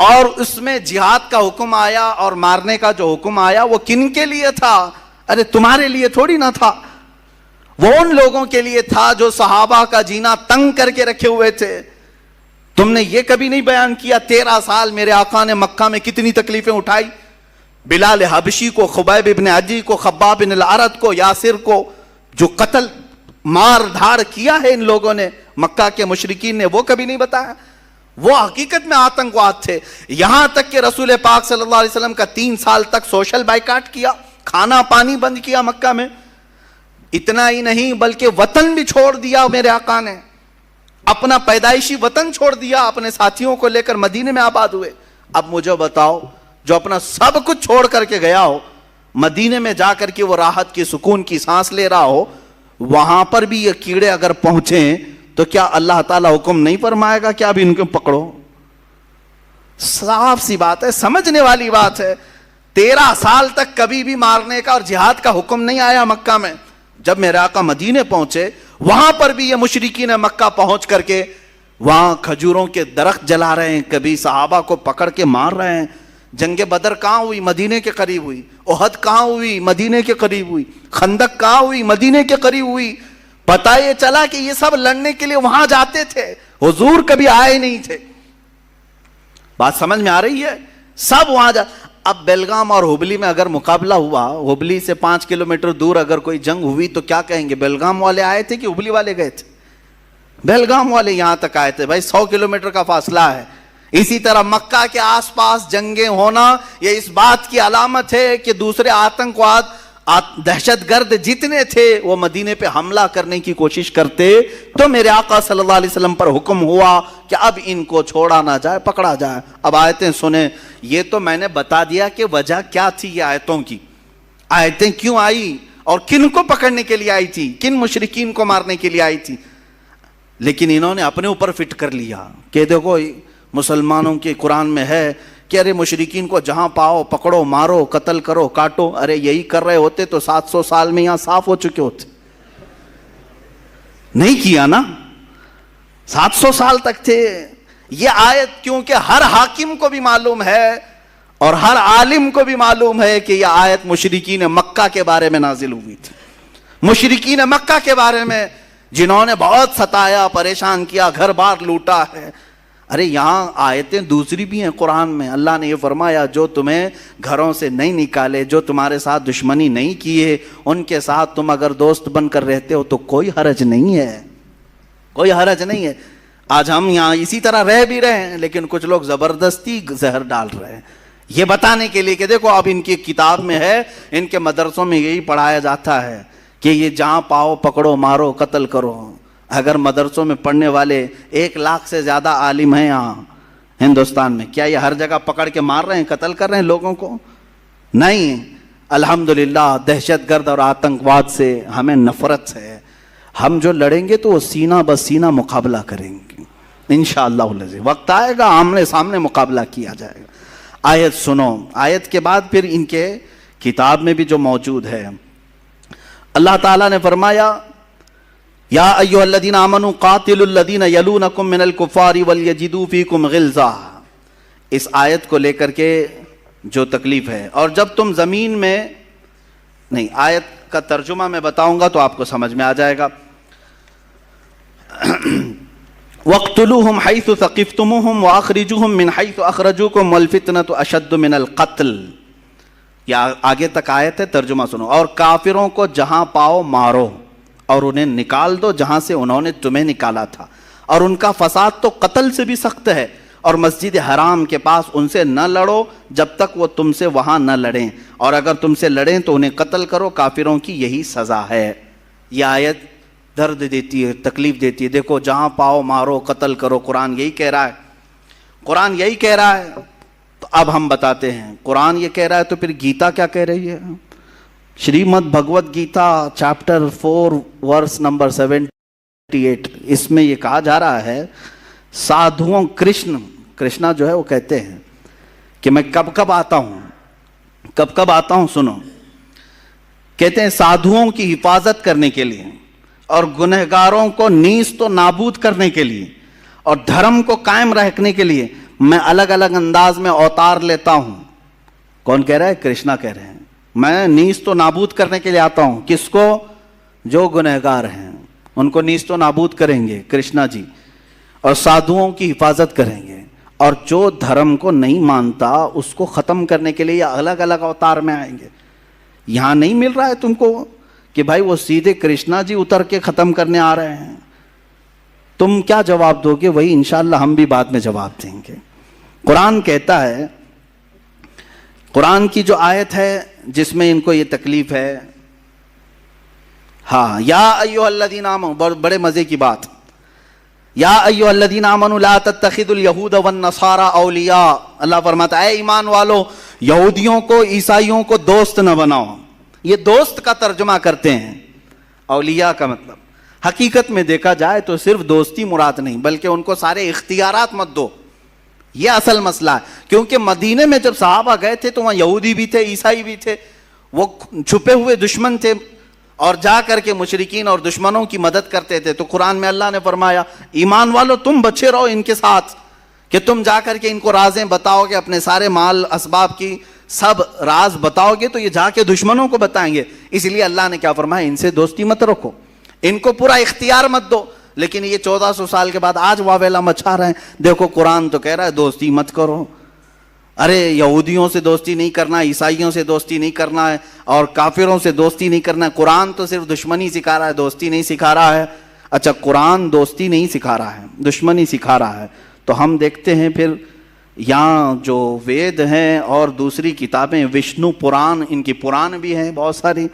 اور اس میں جہاد کا حکم آیا اور مارنے کا جو حکم آیا وہ کن کے لیے تھا؟ ارے تمہارے لیے تھوڑی نہ تھا، وہ ان لوگوں کے لیے تھا جو صحابہ کا جینا تنگ کر کے رکھے ہوئے تھے۔ تم نے یہ کبھی نہیں بیان کیا 13 سال میرے آقا نے مکہ میں کتنی تکلیفیں اٹھائی، بلال حبشی کو، خبیب ابن عدی کو، خباب بن الارت کو، یاسر کو، جو قتل مار دھاڑ کیا ہے ان لوگوں نے مکہ کے مشرکین نے، وہ کبھی نہیں بتایا؟ وہ حقیقت میں آتنکواد تھے۔ یہاں تک کہ رسول پاک صلی اللہ علیہ وسلم کا 3 سال تک سوشل بائیکاٹ کیا، کھانا پانی بند کیا مکہ میں۔ اتنا ہی نہیں بلکہ وطن بھی چھوڑ دیا میرے آقا نے، اپنا پیدائشی وطن چھوڑ دیا، اپنے ساتھیوں کو لے کر مدینے میں آباد ہوئے۔ اب مجھے بتاؤ، جو اپنا سب کچھ چھوڑ کر کے گیا ہو، مدینے میں جا کر کے وہ راحت کی سکون کی سانس لے رہا ہو، وہاں پر بھی یہ کیڑے اگر پہنچیں تو کیا اللہ تعالیٰ حکم نہیں فرمائے گا کہ اب ان کو پکڑو؟ صاف سی بات ہے، سمجھنے والی بات ہے۔ 13 سال تک کبھی بھی مارنے کا اور جہاد کا حکم نہیں آیا مکہ میں۔ جب میرے آقا مدینے پہنچے، وہاں پر بھی یہ مشرکین مکہ پہنچ کر کے وہاں کھجوروں کے درخت جلا رہے ہیں، کبھی صحابہ کو پکڑ کے مار رہے ہیں۔ جنگ بدر کہاں ہوئی؟ مدینے کے قریب ہوئی۔ احد کہاں ہوئی؟ مدینے کے قریب ہوئی۔ خندق کہاں ہوئی؟ مدینے کے قریب ہوئی۔ پتہ یہ چلا کہ یہ سب لڑنے کے لیے وہاں جاتے تھے، حضور کبھی آئے نہیں تھے۔ بات سمجھ میں آ رہی ہے؟ سب وہاں اب بیلگام اور ہبلی میں اگر مقابلہ ہوا، ہبلی سے 5 کلومیٹر دور اگر کوئی جنگ ہوئی تو کیا کہیں گے؟ بیلگام والے آئے تھے کہ ہبلی والے گئے تھے؟ بیلگام والے یہاں تک آئے تھے، بھائی 100 کلومیٹر کا فاصلہ ہے۔ اسی طرح مکہ کے آس پاس جنگیں ہونا یہ اس بات کی علامت ہے کہ دوسرے آتنکواد، دہشت گرد جتنے تھے وہ مدینے پہ حملہ کرنے کی کوشش کرتے، تو میرے آقا صلی اللہ علیہ وسلم پر حکم ہوا کہ اب ان کو چھوڑا نہ جائے، پکڑا جائے۔ اب آیتیں سنیں، یہ تو میں نے بتا دیا کہ وجہ کیا تھی یہ آیتوں کی، آیتیں کیوں آئی اور کن کو پکڑنے کے لیے آئی تھی، کن مشرکین کو مارنے کے لیے آئی تھی۔ لیکن انہوں نے اپنے اوپر فٹ کر لیا کہ دیکھو مسلمانوں کے قرآن میں ہے کہ ارے مشرکین کو جہاں پاؤ پکڑو، مارو، قتل کرو، کاٹو۔ ارے یہی کر رہے ہوتے تو 700 سال میں یہاں صاف ہو چکے ہوتے، نہیں کیا نا، 700 سال تک تھے۔ یہ آیت کیونکہ ہر حاکم کو بھی معلوم ہے اور ہر عالم کو بھی معلوم ہے کہ یہ آیت مشرکین مکہ کے بارے میں نازل ہوئی تھی، مشرکین مکہ کے بارے میں جنہوں نے بہت ستایا، پریشان کیا، گھر بار لوٹا ہے۔ ارے یہاں آیتیں دوسری بھی ہیں قرآن میں، اللہ نے یہ فرمایا جو تمہیں گھروں سے نہیں نکالے، جو تمہارے ساتھ دشمنی نہیں کیے، ان کے ساتھ تم اگر دوست بن کر رہتے ہو تو کوئی حرج نہیں ہے، کوئی حرج نہیں ہے۔ آج ہم یہاں اسی طرح رہ بھی رہے ہیں، لیکن کچھ لوگ زبردستی زہر ڈال رہے ہیں یہ بتانے کے لیے کہ دیکھو اب ان کی کتاب میں ہے، ان کے مدرسوں میں یہی پڑھایا جاتا ہے کہ یہ جہاں پاؤ پکڑو، مارو، قتل کرو۔ اگر مدرسوں میں پڑھنے والے 1 لاکھ سے زیادہ عالم ہیں یہاں ہندوستان میں، کیا یہ ہر جگہ پکڑ کے مار رہے ہیں، قتل کر رہے ہیں لوگوں کو؟ نہیں، الحمدللہ دہشت گرد اور آتنکواد سے ہمیں نفرت ہے۔ ہم جو لڑیں گے تو وہ سینہ بہ سینہ مقابلہ کریں گے انشاءاللہ العزیز۔ وقت آئے گا آمنے سامنے مقابلہ کیا جائے گا۔ آیت سنو، آیت کے بعد پھر ان کے کتاب میں بھی جو موجود ہے، اللہ تعالیٰ نے فرمایا یا ایھا الذین آمنوا قاتلوا الذین یلونکم من الکفار ولیجدوا فیکم غلظہ۔ اس آیت کو لے کر کے جو تکلیف ہے، اور جب تم زمین میں نہیں، آیت کا ترجمہ میں بتاؤں گا تو آپ کو سمجھ میں آ جائے گا۔ وَاقْتُلُوهُمْ حَيْثُ ثَقِفْتُمُوهُمْ وَأَخْرِجُوهُمْ مِنْ حَيْثُ أَخْرَجُوكُمْ وَالْفِتْنَةُ أَشَدُّ مِنَ الْقَتْلِ۔ یا آگے تک آیت ہے، ترجمہ سنو۔ اور کافروں کو جہاں پاؤ مارو اور انہیں نکال دو جہاں سے انہوں نے تمہیں نکالا تھا، اور ان کا فساد تو قتل سے بھی سخت ہے، اور مسجد حرام کے پاس ان سے نہ لڑو جب تک وہ تم سے وہاں نہ لڑیں، اور اگر تم سے لڑیں تو انہیں قتل کرو، کافروں کی یہی سزا ہے۔ یہ آیت درد دیتی ہے، تکلیف دیتی ہے۔ دیکھو جہاں پاؤ مارو، قتل کرو، قرآن یہی کہہ رہا ہے، قرآن یہی کہہ رہا ہے۔ تو اب ہم بتاتے ہیں قرآن یہ کہہ رہا ہے تو پھر گیتا کیا کہہ رہی ہے؟ Shrimad Bhagavad Gita chapter 4 verse number 78، اس میں یہ کہا جا رہا ہے سادھوؤں، کرشنا جو ہے وہ کہتے ہیں کہ میں کب کب آتا ہوں، کب کب آتا ہوں، سنو، کہتے ہیں سادھوؤں کی حفاظت کرنے کے لیے اور گنہگاروں کو نیست و نابود کرنے کے لیے اور دھرم کو قائم رکھنے کے لیے میں الگ الگ انداز میں اوتار لیتا ہوں. کون کہہ رہا ہے؟ کرشنا کہہ رہے ہیں. میں نیست و نابود کرنے کے لیے آتا ہوں. کس کو؟ جو گنہگار ہیں ان کو نیست و نابود کریں گے کرشنا جی, اور سادھوؤں کی حفاظت کریں گے, اور جو دھرم کو نہیں مانتا اس کو ختم کرنے کے لیے یہ الگ الگ اوتار میں آئیں گے. یہاں نہیں مل رہا ہے تم کو کہ بھائی وہ سیدھے کرشنا جی اتر کے ختم کرنے آ رہے ہیں. تم کیا جواب دو گے؟ وہی انشاءاللہ ہم بھی بعد میں جواب دیں گے. قرآن کہتا ہے, قرآن کی جو آیت ہے جس میں ان کو یہ تکلیف ہے, ہاں, یا ایھا الذین آمنوا, بڑے مزے کی بات, یا ایھا الذین آمنوا لا تتخذوا اليہود والنصارى اولیاء. اللہ فرماتا ہے اے ایمان والو, یہودیوں کو عیسائیوں کو دوست نہ بناؤ. یہ دوست کا ترجمہ کرتے ہیں, اولیاء کا مطلب حقیقت میں دیکھا جائے تو صرف دوستی مراد نہیں, بلکہ ان کو سارے اختیارات مت دو. یہ اصل مسئلہ ہے, کیونکہ مدینے میں جب صحابہ گئے تھے تو وہاں یہودی بھی تھے, عیسائی بھی تھے, وہ چھپے ہوئے دشمن تھے, اور جا کر کے مشرکین اور دشمنوں کی مدد کرتے تھے. تو قرآن میں اللہ نے فرمایا ایمان والو تم بچے رہو ان کے ساتھ, کہ تم جا کر کے ان کو رازیں بتاؤ گے, اپنے سارے مال اسباب کی سب راز بتاؤ گے تو یہ جا کے دشمنوں کو بتائیں گے. اس لیے اللہ نے کیا فرمایا, ان سے دوستی مت رکھو, ان کو پورا اختیار مت دو. لیکن یہ 1400 سال کے بعد آج واویلا مچا رہے ہیں. دیکھو قرآن تو کہہ رہا ہے دوستی مت کرو. ارے یہودیوں سے دوستی نہیں کرنا, عیسائیوں سے دوستی نہیں کرنا ہے, اور کافروں سے دوستی نہیں کرنا ہے. قرآن تو صرف دشمنی سکھا رہا ہے, دوستی نہیں سکھا رہا ہے. اچھا, قرآن دوستی نہیں سکھا رہا ہے, دشمنی سکھا رہا ہے. تو ہم دیکھتے ہیں پھر یہاں جو وید ہیں اور دوسری کتابیں, وشنو پران, ان کی پران بھی ہیں بہت ساری,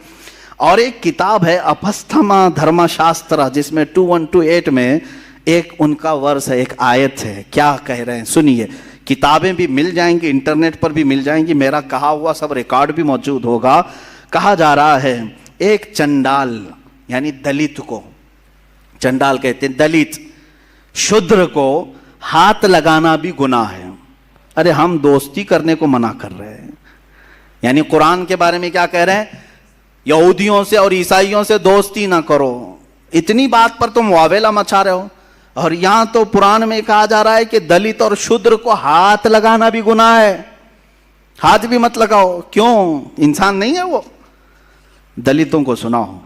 اور ایک کتاب ہے اپستھما دھرما شاسترا, جس میں 2128 میں ایک ان کا ورس ہے, ایک آیت ہے. کیا کہہ رہے ہیں سنیے. کتابیں بھی مل جائیں گی, انٹرنیٹ پر بھی مل جائیں گی, میرا کہا ہوا سب ریکارڈ بھی موجود ہوگا. کہا جا رہا ہے ایک چنڈال یعنی دلت کو, چنڈال کہتے ہیں دلت, شودر کو ہاتھ لگانا بھی گناہ ہے. ارے ہم دوستی کرنے کو منع کر رہے ہیں. یعنی قرآن کے بارے میں کیا کہہ رہے ہیں, یہودیوں سے اور عیسائیوں سے دوستی نہ کرو. اتنی بات پر تم واویلا مچا رہے ہو, اور یہاں تو قرآن میں کہا جا رہا ہے کہ دلت اور شودر کو ہاتھ لگانا بھی گناہ ہے. ہاتھ بھی مت لگاؤ. کیوں؟ انسان نہیں ہے وہ؟ دلتوں کو سناؤ,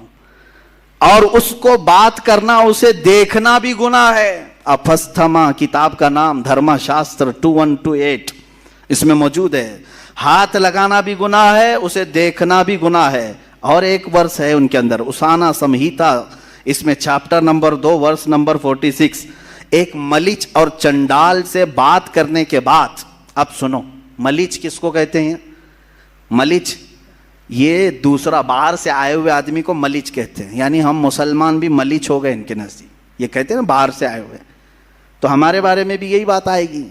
اور اس کو بات کرنا, اسے دیکھنا بھی گناہ ہے. اپستھما کتاب کا نام, دھرما شاستر 2128 اس میں موجود ہے. ہاتھ لگانا بھی گناہ ہے, اسے دیکھنا بھی گناہ ہے. اور ایک ورس ہے ان کے اندر, اسانا سمہیتا, اس میں چیپٹر نمبر 2 ورس نمبر 46, ایک ملچ اور چنڈال سے بات کرنے کے بعد. اب سنو, ملچ کس کو کہتے ہیں؟ ملچ یہ دوسرا باہر سے آئے ہوئے آدمی کو ملچ کہتے ہیں. یعنی ہم مسلمان بھی ملچ ہو گئے ان کے نزدیک. یہ کہتے ہیں نا باہر سے آئے ہوئے, تو ہمارے بارے میں بھی یہی بات آئے گی.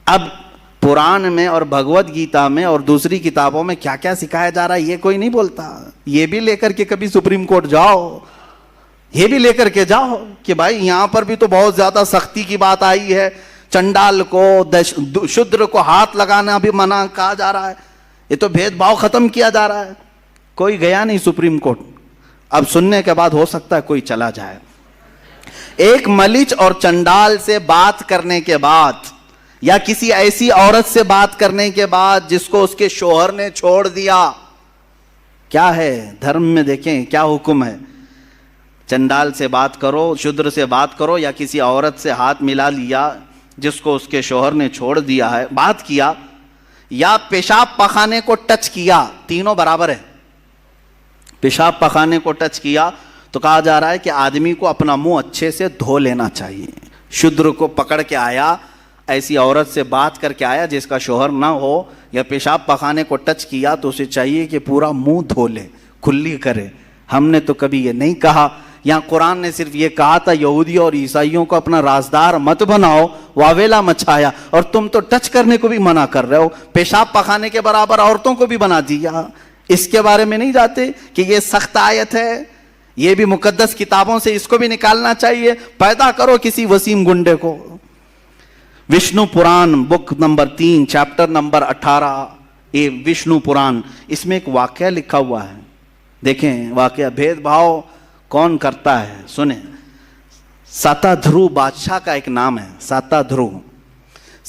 اب پران میں اور بھگوت گیتا میں اور دوسری کتابوں میں کیا کیا سکھایا جا رہا ہے یہ کوئی نہیں بولتا. یہ بھی لے کر کے کبھی سپریم کورٹ جاؤ, یہ بھی لے کر کے جاؤ کہ بھائی یہاں پر بھی تو بہت زیادہ سختی کی بات آئی ہے. چنڈال کو, شودر کو ہاتھ لگانا بھی منع کہا جا رہا ہے. یہ تو بھید بھاؤ ختم کیا جا رہا ہے. کوئی گیا نہیں سپریم کورٹ. اب سننے کے بعد ہو سکتا ہے کوئی چلا جائے. ایک ملچ اور چنڈال سے بات کرنے کے بعد, یا کسی ایسی عورت سے بات کرنے کے بعد جس کو اس کے شوہر نے چھوڑ دیا, کیا ہے دھرم میں دیکھیں کیا حکم ہے. چنڈال سے بات کرو, شودر سے بات کرو, یا کسی عورت سے ہاتھ ملا لیا جس کو اس کے شوہر نے چھوڑ دیا ہے, بات کیا, یا پیشاب پخانے کو ٹچ کیا, تینوں برابر ہے. پیشاب پخانے کو ٹچ کیا تو کہا جا رہا ہے کہ آدمی کو اپنا منہ اچھے سے دھو لینا چاہیے. شودر کو پکڑ کے آیا, ایسی عورت سے بات کر کے آیا جس کا شوہر نہ ہو, یا پیشاب پخانے کو ٹچ کیا تو اسے چاہیے کہ پورا منہ دھو لے, کھلی کرے. ہم نے تو کبھی یہ نہیں کہا. یہاں قرآن نے صرف یہ کہا تھا یہودیوں اور عیسائیوں کو اپنا رازدار مت بناؤ, واویلا مچایا, اور تم تو ٹچ کرنے کو بھی منع کر رہے ہو, پیشاب پخانے کے برابر عورتوں کو بھی بنا دیا. اس کے بارے میں نہیں جاتے کہ یہ سخت آیت ہے, یہ بھی مقدس کتابوں سے اس کو بھی نکالنا چاہیے. پیدا کرو کسی وسیم گنڈے کو. وشنو پران بک نمبر 3 چیپٹر نمبر 18, یہ وشنو پران, اس میں ایک واقعہ لکھا ہوا ہے. دیکھیں واقعہ, بھید بھاؤ کون کرتا ہے سنیں. ساتا دھرو بادشاہ کا ایک نام ہے, ساتا دھرو.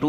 2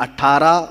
18,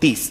30,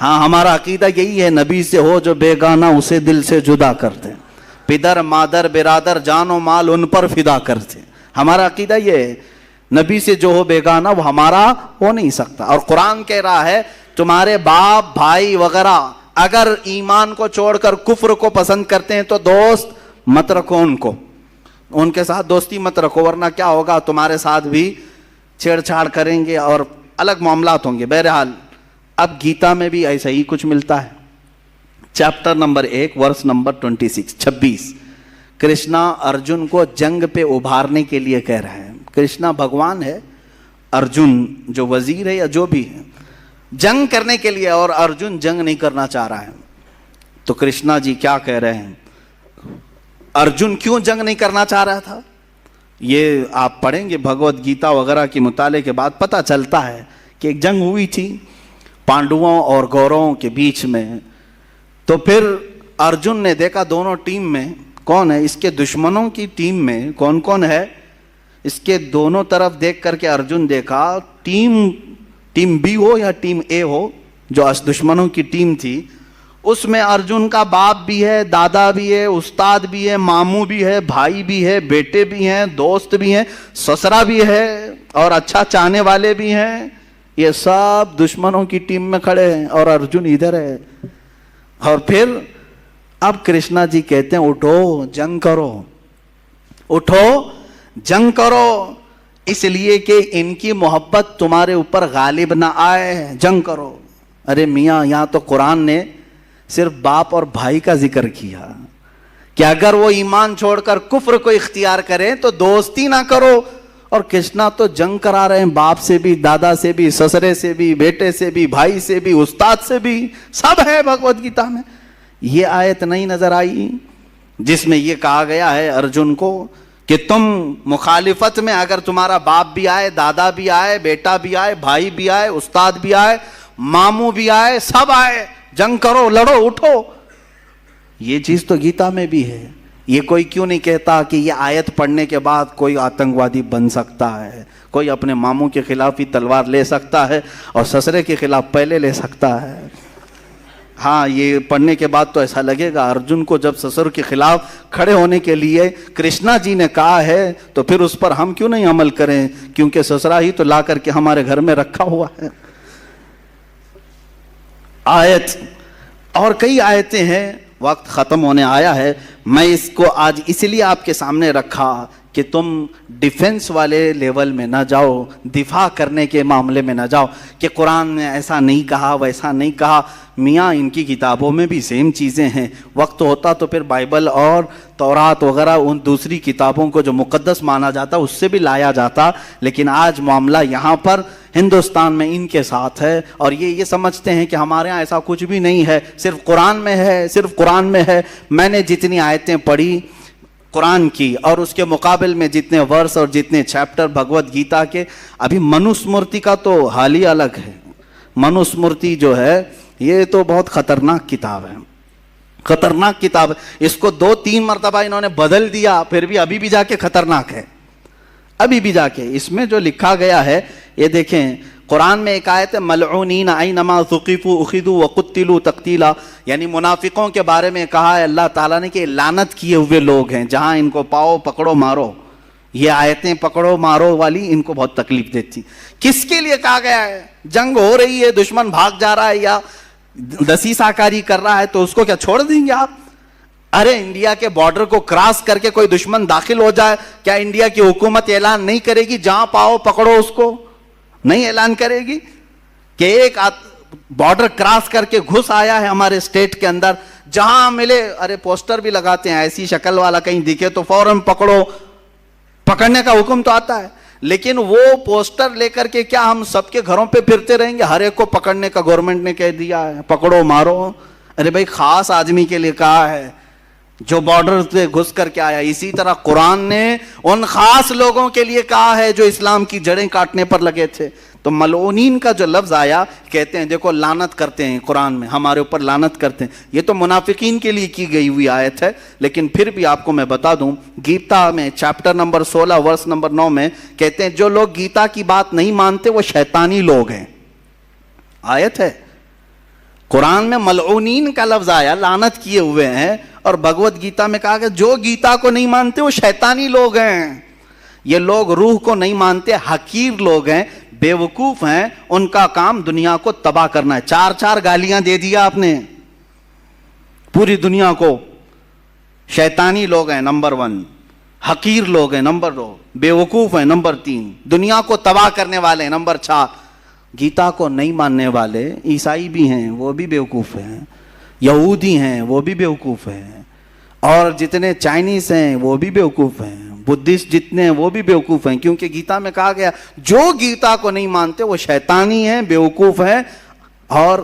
ہاں ہمارا عقیدہ یہی ہے, نبی سے ہو جو بیگانہ اسے دل سے جدا کرتے, پدر مادر برادر جان و مال ان پر فدا کرتے. ہمارا عقیدہ یہ ہے, نبی سے جو ہو بیگانہ وہ ہمارا ہو نہیں سکتا. اور قرآن کہہ رہا ہے تمہارے باپ بھائی وغیرہ اگر ایمان کو چھوڑ کر کفر کو پسند کرتے ہیں تو دوست مت رکھو ان کو, ان کے ساتھ دوستی مت رکھو, ورنہ کیا ہوگا تمہارے ساتھ بھی چھیڑ چھاڑ کریں گے اور الگ معاملات ہوں گے. بہرحال اب گیتا میں بھی ایسا ہی کچھ ملتا ہے. Chapter number 1 verse number 26 Krishna Arjun کو جنگ پہ ابھارنے کے لیے کہہ رہے ہیں. کرشنا بھگوان ہے, ارجن جو وزیر ہے یا جو بھی ہے جنگ کرنے کے لیے, اور ارجن جنگ نہیں کرنا چاہ رہا ہے. تو کرشنا جی کیا کہہ رہے ہیں, ارجن کیوں جنگ نہیں کرنا چاہ رہا تھا, یہ آپ پڑھیں گے بھگوت گیتا وغیرہ کے مطالعے کے بعد پتہ چلتا ہے کہ ایک جنگ ہوئی تھی پانڈووں اور گوروں کے بیچ میں. تو پھر ارجن نے دیکھا دونوں ٹیم میں کون ہے, اس کے دشمنوں کی ٹیم میں کون کون ہے, اس کے دونوں طرف دیکھ کر کے ارجن دیکھا ٹیم بی ہو یا ٹیم اے ہو, جو دشمنوں کی ٹیم تھی اس میں ارجن کا باپ بھی ہے, دادا بھی ہے, استاد بھی ہے, ماموں بھی ہے, بھائی بھی ہے, بیٹے بھی ہیں, دوست بھی ہیں, سسرا بھی ہے اور اچھا چاہنے والے بھی ہیں. یہ سب دشمنوں کی ٹیم میں کھڑے ہیں اور ارجن ادھر ہے. اور پھر اب کرشنا جی کہتے ہیں اٹھو جنگ کرو, اٹھو جنگ کرو, اس لیے کہ ان کی محبت تمہارے اوپر غالب نہ آئے, جنگ کرو. ارے میاں یہاں تو قرآن نے صرف باپ اور بھائی کا ذکر کیا کہ اگر وہ ایمان چھوڑ کر کفر کو اختیار کریں تو دوستی نہ کرو, اور کرشنا تو جنگ کرا رہے ہیں باپ سے بھی, دادا سے بھی, سسرے سے بھی, بیٹے سے بھی, بھائی سے بھی, استاد سے بھی, سب ہے بھگوت گیتا میں. یہ آیت نہیں نظر آئی جس میں یہ کہا گیا ہے ارجن کو کہ تم مخالفت میں اگر تمہارا باپ بھی آئے, دادا بھی آئے, بیٹا بھی آئے, بھائی بھی آئے, استاد بھی آئے, ماموں بھی آئے, سب آئے, جنگ کرو, لڑو, اٹھو. یہ چیز تو گیتا میں بھی ہے. یہ کوئی کیوں نہیں کہتا کہ یہ آیت پڑھنے کے بعد کوئی آتنکوادی بن سکتا ہے, کوئی اپنے ماموں کے خلاف ہی تلوار لے سکتا ہے اور سسرے کے خلاف پہلے لے سکتا ہے. ہاں یہ پڑھنے کے بعد تو ایسا لگے گا ارجن کو جب سسر کے خلاف کھڑے ہونے کے لیے کرشنا جی نے کہا ہے تو پھر اس پر ہم کیوں نہیں عمل کریں, کیونکہ سسرا ہی تو لا کر کے ہمارے گھر میں رکھا ہوا ہے. آیت اور کئی آیتیں ہیں, وقت ختم ہونے آیا ہے. میں اس کو آج اس لیے آپ کے سامنے رکھا کہ تم ڈیفنس والے لیول میں نہ جاؤ, دفاع کرنے کے معاملے میں نہ جاؤ کہ قرآن نے ایسا نہیں کہا ویسا نہیں کہا. میاں ان کی کتابوں میں بھی سیم چیزیں ہیں, وقت ہوتا تو پھر بائبل اور تورات وغیرہ ان دوسری کتابوں کو جو مقدس مانا جاتا اس سے بھی لایا جاتا, لیکن آج معاملہ یہاں پر ہندوستان میں ان کے ساتھ ہے اور یہ سمجھتے ہیں کہ ہمارے ہاں ایسا کچھ بھی نہیں ہے, صرف قرآن میں ہے, صرف قرآن میں ہے. میں نے جتنی آیتیں پڑھی قرآن کی اور اس کے مقابل میں جتنے ورس اور جتنے چیپٹر بھگوت گیتا کے, ابھی منوسمرتی کا تو حال ہی الگ ہے. منوسمرتی جو ہے یہ تو بہت خطرناک کتاب ہے, خطرناک کتاب ہے. اس کو 2-3 مرتبہ انہوں نے بدل دیا, پھر بھی ابھی بھی جا کے خطرناک ہے, ابھی بھی جا کے. اس میں جو لکھا گیا ہے یہ دیکھیں, قرآن میں ایک آیت ہے ملعونین اینما ثقفوا اخذوا وقتلوا تقتیلا, یعنی منافقوں کے بارے میں کہا ہے اللہ تعالیٰ نے کہ لعنت کیے ہوئے لوگ ہیں, جہاں ان کو پاؤ پکڑو مارو. یہ آیتیں پکڑو مارو والی ان کو بہت تکلیف دیتی. کس کے لیے کہا گیا ہے؟ جنگ ہو رہی ہے, دشمن بھاگ جا رہا ہے یا دسیسہ کاری کر رہا ہے تو اس کو کیا چھوڑ دیں گے آپ؟ ارے انڈیا کے بارڈر کو کراس کر کے کوئی دشمن داخل ہو جائے, کیا انڈیا کی حکومت اعلان نہیں کرے گی جہاں پاؤ پکڑو اس کو؟ نہیں اعلان کرے گی کہ ایک بارڈر کراس کر کے گھس آیا ہے ہمارے اسٹیٹ کے اندر, جہاں ملے ارے پوسٹر بھی لگاتے ہیں, ایسی شکل والا کہیں دکھے تو فوراً پکڑو, پکڑنے کا حکم تو آتا ہے. لیکن وہ پوسٹر لے کر کے کیا ہم سب کے گھروں پہ پھرتے رہیں گے؟ ہر ایک کو پکڑنے کا گورنمنٹ نے کہہ دیا ہے, پکڑو مارو. ارے بھائی خاص آدمی کے لیے کہا ہے جو بارڈر سے گھس کر کے آیا. اسی طرح قرآن نے ان خاص لوگوں کے لیے کہا ہے جو اسلام کی جڑیں کاٹنے پر لگے تھے. تو ملعونین کا جو لفظ آیا, کہتے ہیں دیکھو لعنت کرتے ہیں قرآن میں, ہمارے اوپر لعنت کرتے ہیں. یہ تو منافقین کے لیے کی گئی ہوئی آیت ہے, لیکن پھر بھی آپ کو میں بتا دوں گیتا میں چیپٹر نمبر 16 ورس نمبر 9 میں کہتے ہیں جو لوگ گیتا کی بات نہیں مانتے وہ شیطانی لوگ ہیں. آیت ہے. قرآن میں ملعونین کا لفظ آیا، لعنت کیے ہوئے ہیں، اور بھگوت گیتا میں کہا کہ جو گیتا کو نہیں مانتے وہ شیطانی لوگ ہیں. یہ لوگ روح کو نہیں مانتے، حقیر لوگ ہیں، بیوقوف ہیں، ان کا کام دنیا کو تباہ کرنا ہے. 4 گالیاں دے دیا آپ نے پوری دنیا کو. شیطانی لوگ ہیں نمبر 1، حقیر لوگ ہیں نمبر 2، بیوقوف ہیں نمبر 3، دنیا کو تباہ کرنے والے ہیں نمبر 4. گیتا کو نہیں ماننے والے عیسائی بھی ہیں، وہ بھی بیوقوف ہیں، یہودی ہیں وہ بھی بیوقوف ہیں، اور جتنے چائنیز ہیں وہ بھی بیوقوف ہیں، بدھسٹ جتنے ہیں وہ بھی بیوقوف ہیں. کیونکہ گیتا میں کہا گیا جو گیتا کو نہیں مانتے وہ شیطانی ہیں، بیوقوف ہیں اور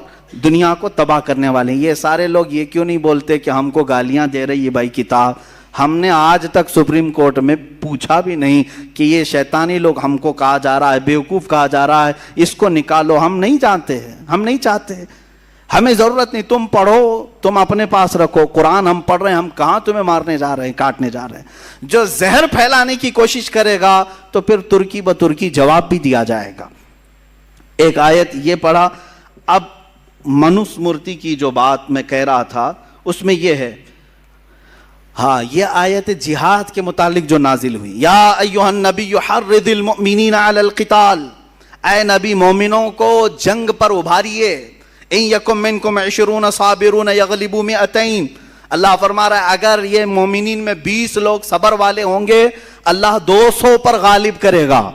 دنیا کو تباہ کرنے والے ہیں. یہ سارے لوگ یہ کیوں نہیں بولتے کہ ہم کو گالیاں دے رہی ہے بھائی کتاب؟ ہم نے آج تک سپریم کورٹ میں پوچھا بھی نہیں کہ یہ شیطانی لوگ ہم کو کہا جا رہا ہے، بیوقوف کہا جا رہا ہے، اس کو نکالو. ہم نہیں جانتے ہیں، ہم نہیں چاہتے، ہمیں ضرورت نہیں. تم پڑھو، تم اپنے پاس رکھو. قرآن ہم پڑھ رہے ہیں، ہم کہاں تمہیں مارنے جا رہے ہیں، کاٹنے جا رہے ہیں. جو زہر پھیلانے کی کوشش کرے گا تو پھر ترکی بترکی جواب بھی دیا جائے گا. ایک آیت یہ پڑھا. اب منوس مورتی کی جو بات میں کہہ رہا تھا اس میں یہ ہے، ہاں یہ آیت جہاد کے متعلق جو نازل ہوئی، یا ایھا النبی حرض المؤمنین علی القتال، اے نبی مومنوں کو جنگ پر ابھاریے. ان یکم منکم 20 صابرون یغلبوا 200. اللہ فرما رہا ہے اگر یہ مومنین میں 20 لوگ صبر والے ہوں گے اللہ 200 پر غالب کرے گا،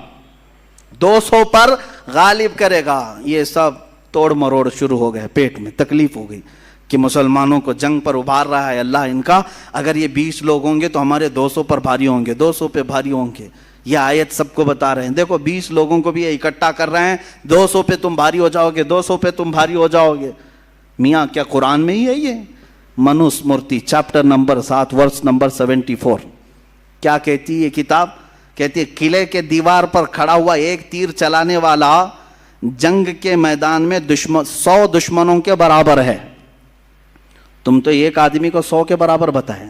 200 پر غالب کرے گا. یہ سب توڑ مروڑ شروع ہو گئے، پیٹ میں تکلیف ہو گئی کہ مسلمانوں کو جنگ پر ابھار رہا ہے اللہ ان کا. اگر یہ 20 لوگ ہوں گے تو ہمارے 200 پر بھاری ہوں گے، 200 پہ بھاری ہوں گے. یہ آیت سب کو بتا رہے ہیں. دیکھو 20 لوگوں کو بھی اکٹھا کر رہے ہیں، 200 پہ تم بھاری ہو جاؤ گے، 200 پہ تم بھاری ہو جاؤ گے. میاں کیا قرآن میں ہی ہے یہ؟ منوس مورتی چیپٹر نمبر 7 ورس نمبر 74 کیا کہتی ہے یہ کتاب؟ کہتی ہے قلعے کے دیوار پر کھڑا ہوا ایک تیر چلانے والا جنگ کے میدان میں 100 دشمنوں کے برابر ہے. تم تو ایک آدمی کو 100 کے برابر بتائے.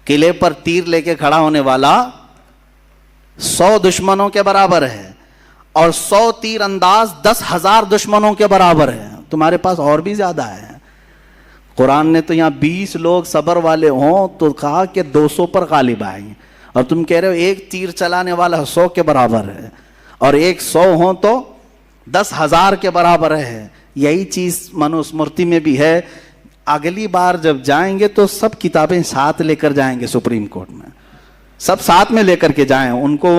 قلعے پر تیر لے کے کھڑا ہونے والا 100 دشمنوں کے برابر ہے، اور 100 تیر انداز 10,000 دشمنوں کے برابر ہے. تمہارے پاس اور بھی زیادہ ہے. قرآن نے تو یہاں 20 لوگ صبر والے ہوں تو کہا کہ 200 پر غالب آئیں گے، اور تم کہہ رہے ہو ایک تیر چلانے والا 100 کے برابر ہے، اور ایک 100 ہوں تو 10,000 کے برابر ہے. یہی چیز منوس مورتی میں بھی ہے. اگلی بار جب جائیں گے تو سب کتابیں ساتھ لے کر جائیں گے سپریم کورٹ میں، سب ساتھ میں لے کر کے جائیں. ان کو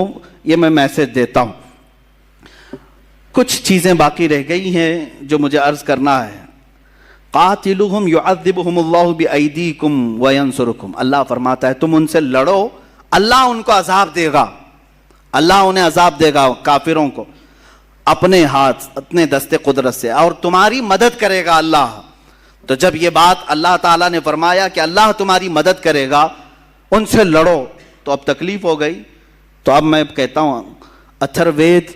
یہ میں میسج دیتا ہوں. کچھ چیزیں باقی رہ گئی ہیں جو مجھے عرض کرنا ہے. قاتلوہم یعذبہم اللہ بایدیکم وینصرکم. اللہ فرماتا ہے تم ان سے لڑو، اللہ ان کو عذاب دے گا، اللہ انہیں عذاب دے گا کافروں کو اپنے ہاتھ اپنے دستے قدرت سے، اور تمہاری مدد کرے گا اللہ. تو جب یہ بات اللہ تعالیٰ نے فرمایا کہ اللہ تمہاری مدد کرے گا، ان سے لڑو، تو اب تکلیف ہو گئی. تو اب میں کہتا ہوں اتھروید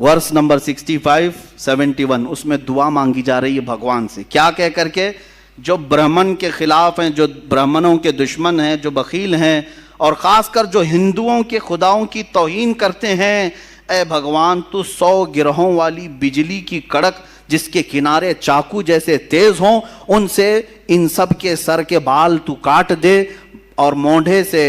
ورس نمبر 65-71 اس میں دعا مانگی جا رہی ہے بھگوان سے. کیا کہہ کر کے؟ جو برہمن کے خلاف ہیں، جو برہمنوں کے دشمن ہیں، جو بخیل ہیں، اور خاص کر جو ہندوؤں کے خداؤں کی توہین کرتے ہیں، اے بھگوان تو 100 گرہوں والی بجلی کی کڑک جس کے کنارے چاقو جیسے تیز ہوں، ان سے ان سب کے سر کے بال تو کاٹ دے، اور مونڈے سے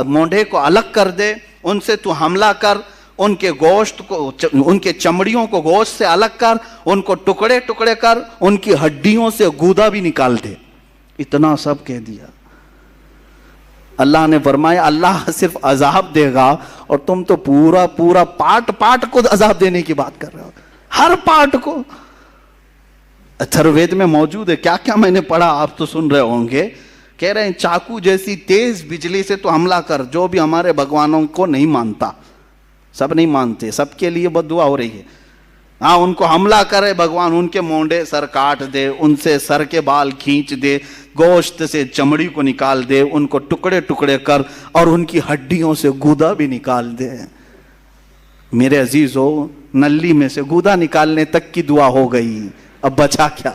مونڈے کو الگ کر دے، ان سے تو حملہ کر، ان کے گوشت کو، ان کے چمڑیوں کو گوشت سے الگ کر، ان کو ٹکڑے ٹکڑے کر، ان کی ہڈیوں سے گودا بھی نکال دے. اتنا سب کہہ دیا. اللہ نے فرمایا اللہ صرف عذاب دے گا، اور تم تو پورا پارٹ کو عذاب دینے کی بات کر رہے ہو، ہر پارٹ کو. اتھروید میں موجود ہے. کیا کیا میں نے پڑھا آپ تو سن رہے ہوں گے. کہہ رہے ہیں چاقو جیسی تیز بجلی سے تو حملہ کر. جو بھی ہمارے بھگوانوں کو نہیں مانتا، سب نہیں مانتے، سب کے لیے بد دعا ہو رہی ہے. ہاں ان کو حملہ کرے بھگوان، ان کے مونڈے سر کاٹ دے، ان سے سر کے بال کھینچ دے، گوشت سے چمڑی کو نکال دے، ان کو ٹکڑے ٹکڑے کر، اور ان کی ہڈیوں سے گودا بھی نکال دے. میرے عزیزو، نلی میں سے گودا نکالنے تک کی دعا ہو گئی، اب بچا کیا؟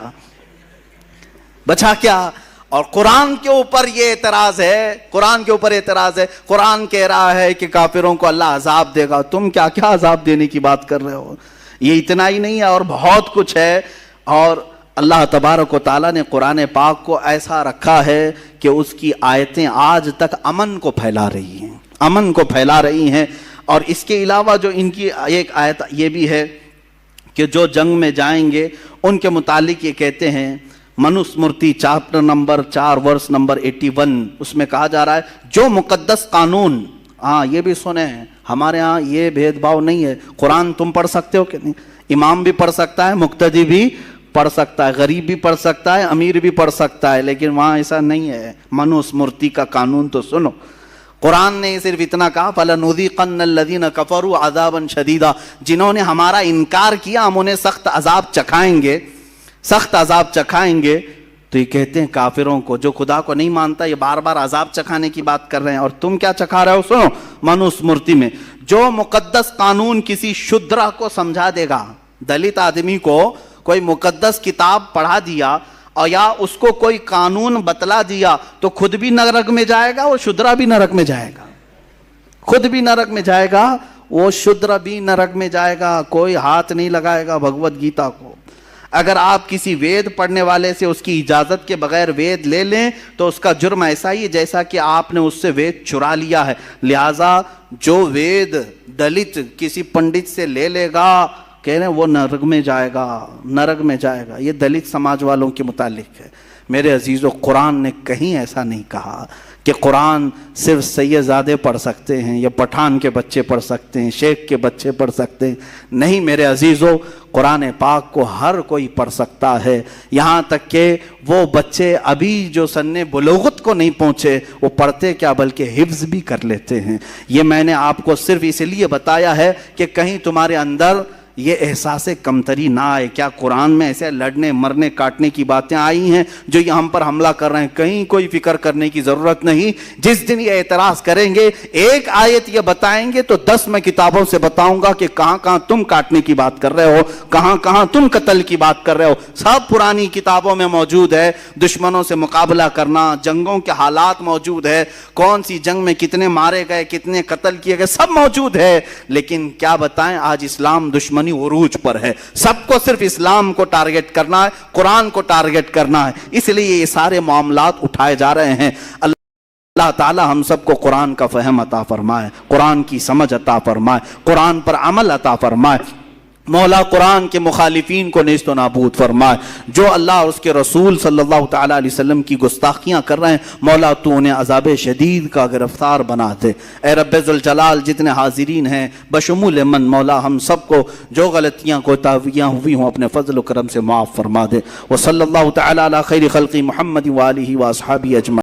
بچا کیا؟ اور قرآن کے اوپر یہ اعتراض ہے، قرآن کے اوپر اعتراض ہے. قرآن کہہ رہا ہے کہ کافروں کو اللہ عذاب دے گا. تم کیا کیا عذاب دینے کی بات کر رہے ہو؟ یہ اتنا ہی نہیں ہے، اور بہت کچھ ہے. اور اللہ تبارک و تعالیٰ نے قرآن پاک کو ایسا رکھا ہے کہ اس کی آیتیں آج تک امن کو پھیلا رہی ہیں، امن کو پھیلا رہی ہیں۔ اور اس کے علاوہ جو ان کی ایک آیت یہ بھی ہے کہ جو جنگ میں جائیں گے ان کے متعلق یہ کہتے ہیں، Manusmriti chapter number 4 verse number 81، اس میں کہا جا رہا ہے جو مقدس قانون، ہاں یہ بھی سنیں، ہمارے ہاں یہ بھید بھاؤ نہیں ہے، قرآن تم پڑھ سکتے ہو کہ نہیں، امام بھی پڑھ سکتا ہے، مقتدی بھی پڑھ سکتا ہے، غریب بھی پڑھ سکتا ہے، امیر بھی پڑھ سکتا ہے، لیکن وہاں ایسا نہیں ہے۔ منوسمرتی کا قانون تو سنو، قرآن نے صرف اتنا کہا فَلَنُذِيقَنَّ الَّذِينَ كَفَرُوا عَذَابًا شَدِيدًا، جنہوں نے ہمارا انکار کیا ہم انہیں سخت عذاب چکھائیں گے، سخت عذاب چکھائیں گے۔ تو یہ کہتے ہیں کافروں کو، جو خدا کو نہیں مانتا، یہ بار بار عذاب چکھانے کی بات کر رہے ہیں، اور تم کیا چکھا رہے ہو؟ سنو، منوسمرتی میں جو مقدس قانون کسی شودرا کو سمجھا دے گا، دلت آدمی کو کوئی مقدس کتاب پڑھا دیا اور یا اس کو کوئی قانون بتلا دیا تو خود بھی نرک میں جائے گا، وہ شودرا بھی نرک میں جائے گا، خود بھی نرک میں جائے گا، وہ شودرا بھی نرک میں جائے گا، کوئی ہاتھ نہیں لگائے گا بھگوت گیتا کو۔ اگر آپ کسی وید پڑھنے والے سے اس کی اجازت کے بغیر وید لے لیں تو اس کا جرم ایسا ہی ہے جیسا کہ آپ نے اس سے وید چرا لیا ہے۔ لہٰذا جو وید دلت کسی پنڈت سے لے لے گا، کہہ رہے ہیں وہ نرک میں جائے گا، نرک میں جائے گا۔ یہ دلت سماج والوں کے متعلق ہے۔ میرے عزیزو، قرآن نے کہیں ایسا نہیں کہا کہ قرآن صرف سید زادے پڑھ سکتے ہیں یا پٹھان کے بچے پڑھ سکتے ہیں، شیخ کے بچے پڑھ سکتے ہیں۔ نہیں میرے عزیزو، قرآن پاک کو ہر کوئی پڑھ سکتا ہے، یہاں تک کہ وہ بچے ابھی جو سن بلوغت کو نہیں پہنچے، وہ پڑھتے کیا بلکہ حفظ بھی کر لیتے ہیں۔ یہ میں نے آپ کو صرف اس لیے بتایا ہے کہ کہیں تمہارے اندر یہ احساس کمتری نہ آئے۔ کیا قرآن میں ایسے لڑنے مرنے کاٹنے کی باتیں آئی ہیں جو یہ ہم پر حملہ کر رہے ہیں؟ کہیں کوئی فکر کرنے کی ضرورت نہیں۔ جس دن یہ اعتراض کریں گے، ایک آیت یہ بتائیں گے تو 10 میں کتابوں سے بتاؤں گا کہ کہاں کہاں تم کاٹنے کی بات کر رہے ہو، کہاں کہاں تم قتل کی بات کر رہے ہو۔ سب پرانی کتابوں میں موجود ہے، دشمنوں سے مقابلہ کرنا، جنگوں کے حالات موجود ہے، کون سی جنگ میں کتنے مارے گئے، کتنے قتل کیے گئے، سب موجود ہے۔ لیکن کیا بتائیں، آج اسلام دشمنی عروج پر ہے۔ سب کو صرف اسلام کو ٹارگٹ کرنا ہے، قرآن کو ٹارگٹ کرنا ہے، اس لیے یہ سارے معاملات اٹھائے جا رہے ہیں۔ اللہ تعالی ہم سب کو قرآن کا فہم عطا فرمائے، قرآن کی سمجھ عطا فرمائے، قرآن پر عمل عطا فرمائے۔ مولا قرآن کے مخالفین کو نیست و نابود فرمائے، جو اللہ اور اس کے رسول صلی اللہ تعالیٰ علیہ وسلم کی گستاخیاں کر رہے ہیں، مولا تو انہیں عذاب شدید کا گرفتار بنا دے۔ اے رب ذوالجلال، جتنے حاضرین ہیں بشمول من، مولا ہم سب کو جو غلطیاں کوتاہیاں ہوئی ہوں اپنے فضل و کرم سے معاف فرما دے۔ وصلی اللہ تعالیٰ علی خیر خلق محمد وآلہ واصحابہ اجمعین۔